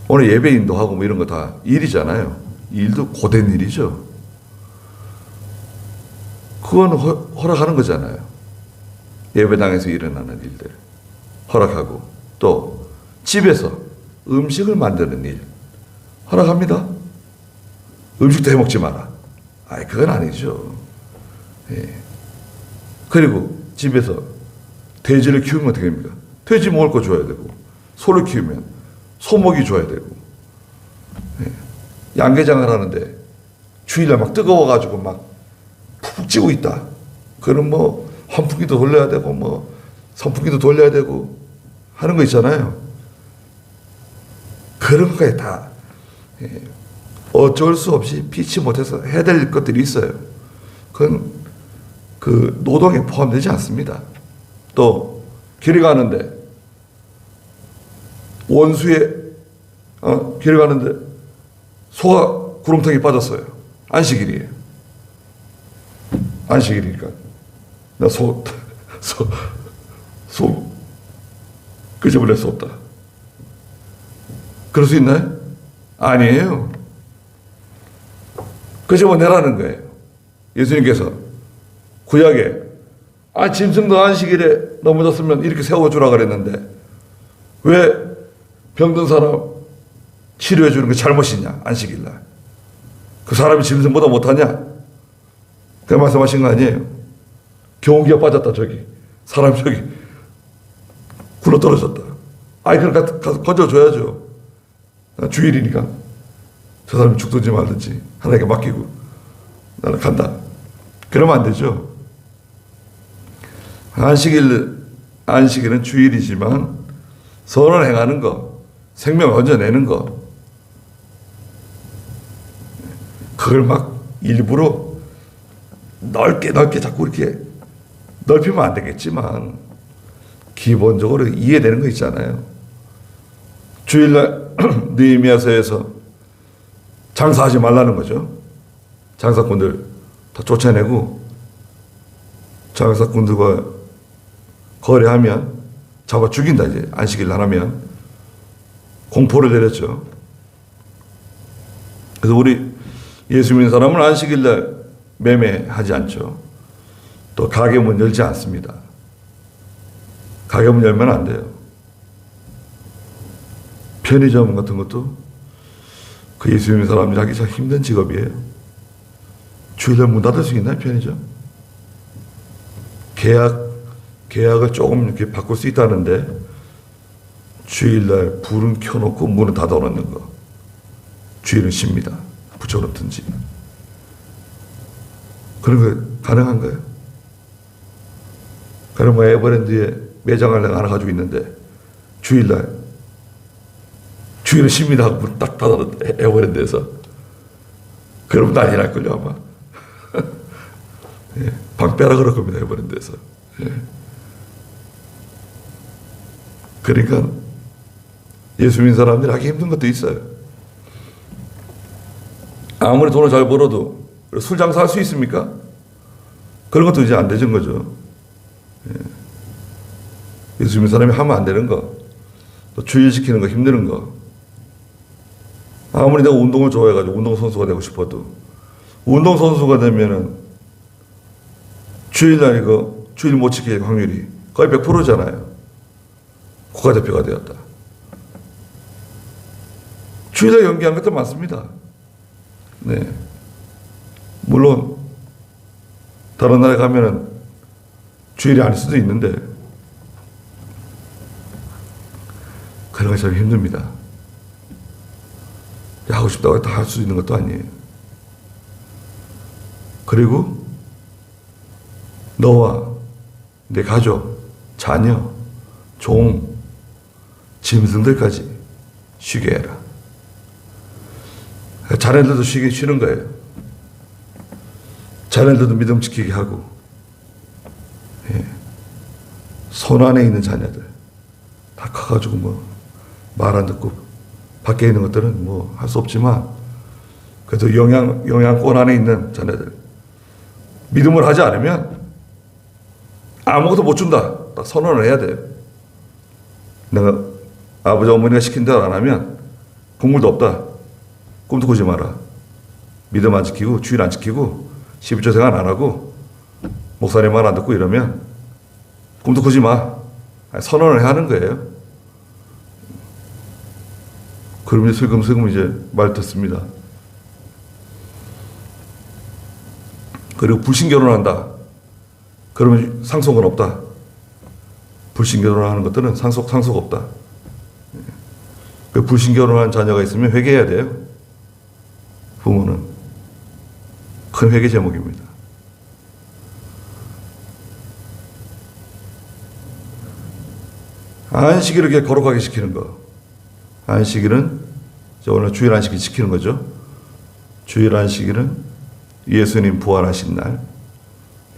오늘 예배 인도하고 뭐 이런 거 다 일이잖아요. 일도 고된 일이죠. 그건 허락하는 거잖아요. 예배당에서 일어나는 일들 허락하고, 또 집에서 음식을 만드는 일 허락합니다. 음식도 해먹지 마라. 그건 아니죠. 예. 그리고 집에서 돼지를 키우면 어떻게 됩니까? 돼지 먹을 거 줘야 되고, 소를 키우면 소먹이 줘야 되고, 예. 양계장을 하는데 주일날 막 뜨거워가지고 막 푹 찌고 있다. 그럼 뭐 환풍기도 돌려야 되고 뭐 선풍기도 돌려야 되고 하는 거 있잖아요. 그런 거에 다 어쩔 수 없이 피치 못해서 해야 될 것들이 있어요. 그건 그 노동에 포함되지 않습니다. 또 길을 가는데 원수에 길을 가는데 소가 구렁텅이 빠졌어요. 안식일이에요. 안식일이니까 나 소 끄집어낼 수 없다. 그럴 수 있나요? 아니에요. 끄집어내라는 거예요. 예수님께서 구약에 짐승도 안식일에 넘어졌으면 이렇게 세워주라 그랬는데 왜 병든 사람 치료해 주는 게 잘못이냐, 안식일날. 그 사람이 짐승보다 못하냐? 그 말씀하신 거 아니에요. 경운기가 빠졌다, 저기. 사람 저기 굴러 떨어졌다. 그럼 가서 건져줘야죠. 주일이니까. 저 사람이 죽든지 말든지 하나님께 맡기고 나는 간다. 그러면 안 되죠. 안식일은 주일이지만 선을 행하는 거, 생명을 건져내는 거, 그걸 막 일부러 넓게 자꾸 이렇게 넓히면 안 되겠지만 기본적으로 이해되는 거 있잖아요. 주일날 느헤미야서에서 장사하지 말라는 거죠. 장사꾼들 다 쫓아내고 장사꾼들과 거래하면 잡아 죽인다. 이제 안식일 날 하면 공포를 내렸죠. 그래서 우리 예수 믿는 사람은 안식일 날 매매하지 않죠. 또 가게 문 열지 않습니다. 가게 문 열면 안 돼요. 편의점 같은 것도 그 예수 믿는 사람들이 하기 참 힘든 직업이에요. 주일날 문 닫을 수 있나요, 편의점? 계약을 조금 이렇게 바꿀 수 있다는데 주일날 불은 켜놓고 문은 닫아놓는 거. 주일은 쉽니다. 붙여놓든지. 그런 거 가능한가요? 그럼 뭐 에버랜드에 매장을 내가 하나 가지고 있는데 주일날 주일은 쉽니다 하고 문 딱 닫아놓는데 에버랜드에서 그럼 난리 날걸요 아마. 예, 방 빼라 그럴 겁니다 에버랜드에서. 예. 그러니까 예수 믿는 사람들이 하기 힘든 것도 있어요. 아무리 돈을 잘 벌어도 술 장사할 수 있습니까? 그런 것도 이제 안 되는 거죠. 예. 예수 믿는 사람이 하면 안 되는 거, 또 주일시키는 거 힘드는 거. 아무리 내가 운동을 좋아해가지고 운동선수가 되고 싶어도 운동선수가 되면은 주일날 주일 못 지킬 확률이 거의 100%잖아요. 국가대표가 되었다. 주일날 연기한 것도 많습니다. 네. 물론 다른 나라에 가면은 주일이 아닐 수도 있는데 그런 게 참 힘듭니다. 하고 싶다고 다 할 수 있는 것도 아니에요. 그리고 너와 내 가족, 자녀, 종, 짐승들까지 쉬게 해라. 자네들도 쉬는 거예요. 자네들도 믿음 지키게 하고. 예. 손 안에 있는 자녀들 다 커가지고 뭐 말 안 듣고 밖에 있는 것들은 뭐 할 수 없지만 그래도 영양권 안에 있는 자녀들 믿음을 하지 않으면 아무것도 못 준다. 딱 선언을 해야 돼요. 내가 아버지 어머니가 시킨 대로 안 하면 국물도 없다. 꿈도 꾸지 마라. 믿음 안 지키고 주일 안 지키고 12조 생활 안 하고 목사님 말 안 듣고 이러면 꿈도 꾸지 마. 선언을 해야 하는 거예요. 그러면 슬금슬금 이제 말 듣습니다. 그리고 불신 결혼한다. 그러면 상속은 없다. 불신 결혼하는 것들은 상속 없다. 그 불신 결혼한 자녀가 있으면 회개해야 돼요. 부모는 큰 회개 제목입니다. 안식일을 이렇게 거룩하게 지키는 거. 안식일은 오늘 주일 안식일 지키는 거죠. 주일 안식일은 예수님 부활하신 날,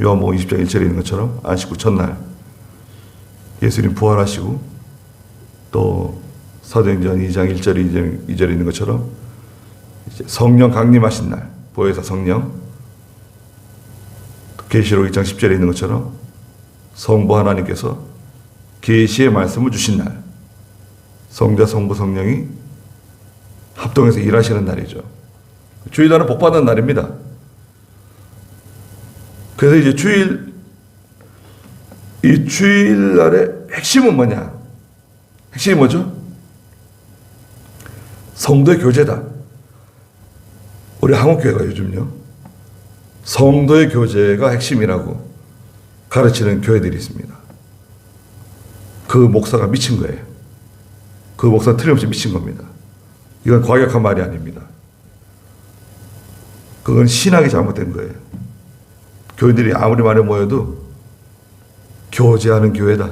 요한복음 20장 1절에 있는 것처럼 안식 후 첫날 예수님 부활하시고 또 사도행전 2장 1절에 있는 것처럼 이제 성령 강림하신 날, 보혜사 성령, 계시록 2장 10절에 있는 것처럼 성부 하나님께서 계시의 말씀을 주신 날, 성자 성부 성령이 합동해서 일하시는 날이죠. 주일날은 복받는 날입니다. 그래서 이제 이 주일날의 핵심은 뭐냐? 핵심이 뭐죠? 성도의 교제다. 우리 한국교회가 요즘요, 성도의 교제가 핵심이라고 가르치는 교회들이 있습니다. 그 목사가 미친 거예요. 그 목사는 틀림없이 미친 겁니다. 이건 과격한 말이 아닙니다. 그건 신학이 잘못된 거예요. 교인들이 아무리 많이 모여도 교제하는 교회다.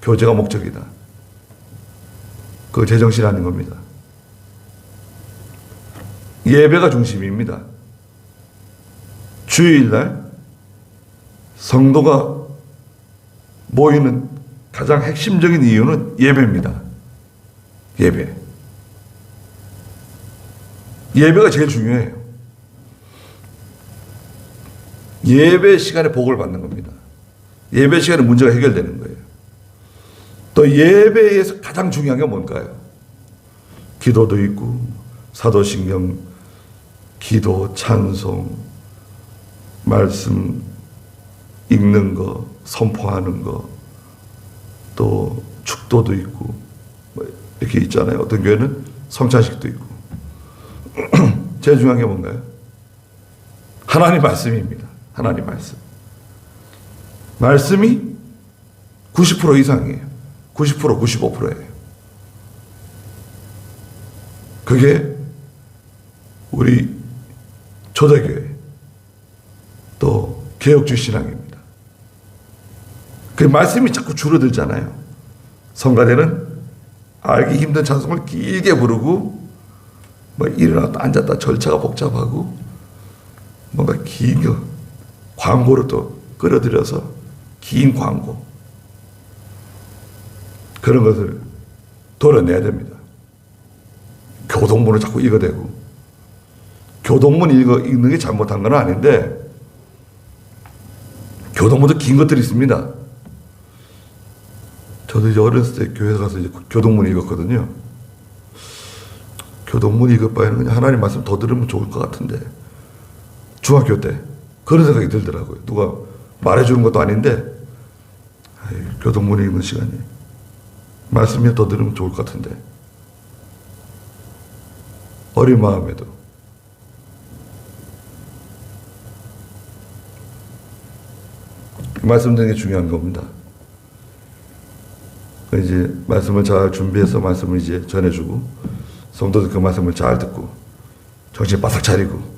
교제가 목적이다. 그거 제정신 아닌 겁니다. 예배가 중심입니다. 주일날 성도가 모이는 가장 핵심적인 이유는 예배입니다. 예배가 제일 중요해요. 예배 시간에 복을 받는 겁니다. 예배 시간에 문제가 해결되는 거예요. 또 예배에서 가장 중요한 게 뭔가요? 기도도 있고, 사도신경, 기도, 찬송, 말씀 읽는 거, 선포하는 거, 또 축도도 있고, 뭐 이렇게 있잖아요. 어떤 교회는 성찬식도 있고. 제일 중요한 게 뭔가요? 하나님 말씀입니다. 하나님 말씀. 말씀이 90% 이상이에요. 90%, 95%예요. 그게 우리 초대교회 또 개혁주의 신앙입니다. 그 말씀이 자꾸 줄어들잖아요. 성가대는 알기 힘든 찬송을 길게 부르고 뭐 일어났다 앉았다 절차가 복잡하고 뭔가 긴 거 광고를 또 끌어들여서 긴 광고 그런 것을 도려내야 됩니다. 교동문을 자꾸 읽어대고 교동문 읽는 게 잘못한 건 아닌데 교동문도 긴 것들이 있습니다. 저도 이제 어렸을 때 교회 가서 이제 교동문 읽었거든요. 교동문 읽을 바에는 그냥 하나님 말씀 더 들으면 좋을 것 같은데 중학교 때 그런 생각이 들더라고요. 누가 말해주는 것도 아닌데 교동문 읽는 시간이 말씀이 더 들으면 좋을 것 같은데 어린 마음에도 말씀 듣는 게 중요한 겁니다. 이제 말씀을 잘 준비해서 말씀을 이제 전해주고 성도들 그 말씀을 잘 듣고 정신 바싹 차리고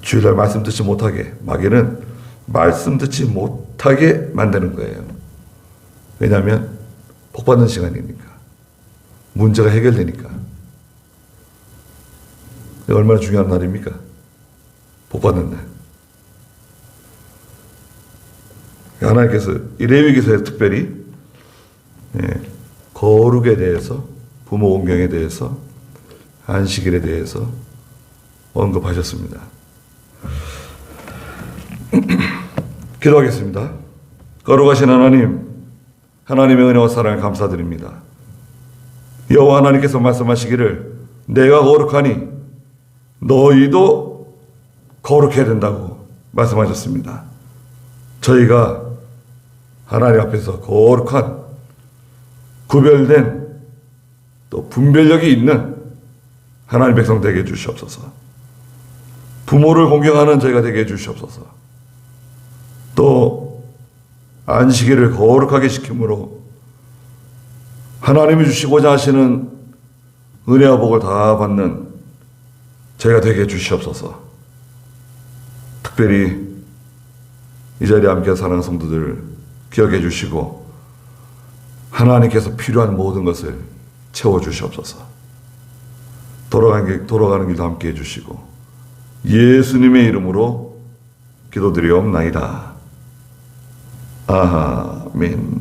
주일날 말씀 듣지 못하게 마귀는 말씀 듣지 못하게 만드는 거예요. 왜냐하면 복받는 시간이니까 문제가 해결되니까 얼마나 중요한 날입니까? 복받는 날. 하나님께서 이 레위기서에 특별히 거룩에 대해서, 부모 공경에 대해서, 안식일에 대해서 언급하셨습니다. 기도하겠습니다. 거룩하신 하나님, 하나님의 은혜와 사랑을 감사드립니다. 여호와 하나님께서 말씀하시기를 내가 거룩하니 너희도 거룩해야 된다고 말씀하셨습니다. 저희가 하나님 앞에서 거룩한, 구별된, 또 분별력이 있는 하나님 백성 되게 해주시옵소서. 부모를 공경하는 저희가 되게 해주시옵소서. 또 안식일을 거룩하게 시킴으로 하나님이 주시고자 하시는 은혜와 복을 다 받는 저희가 되게 해주시옵소서. 특별히 이 자리에 함께 사랑하는 성도들 기억해 주시고 하나님께서 필요한 모든 것을 채워주시옵소서. 돌아가는 길도 함께 해주시고 예수님의 이름으로 기도드리옵나이다. 아멘.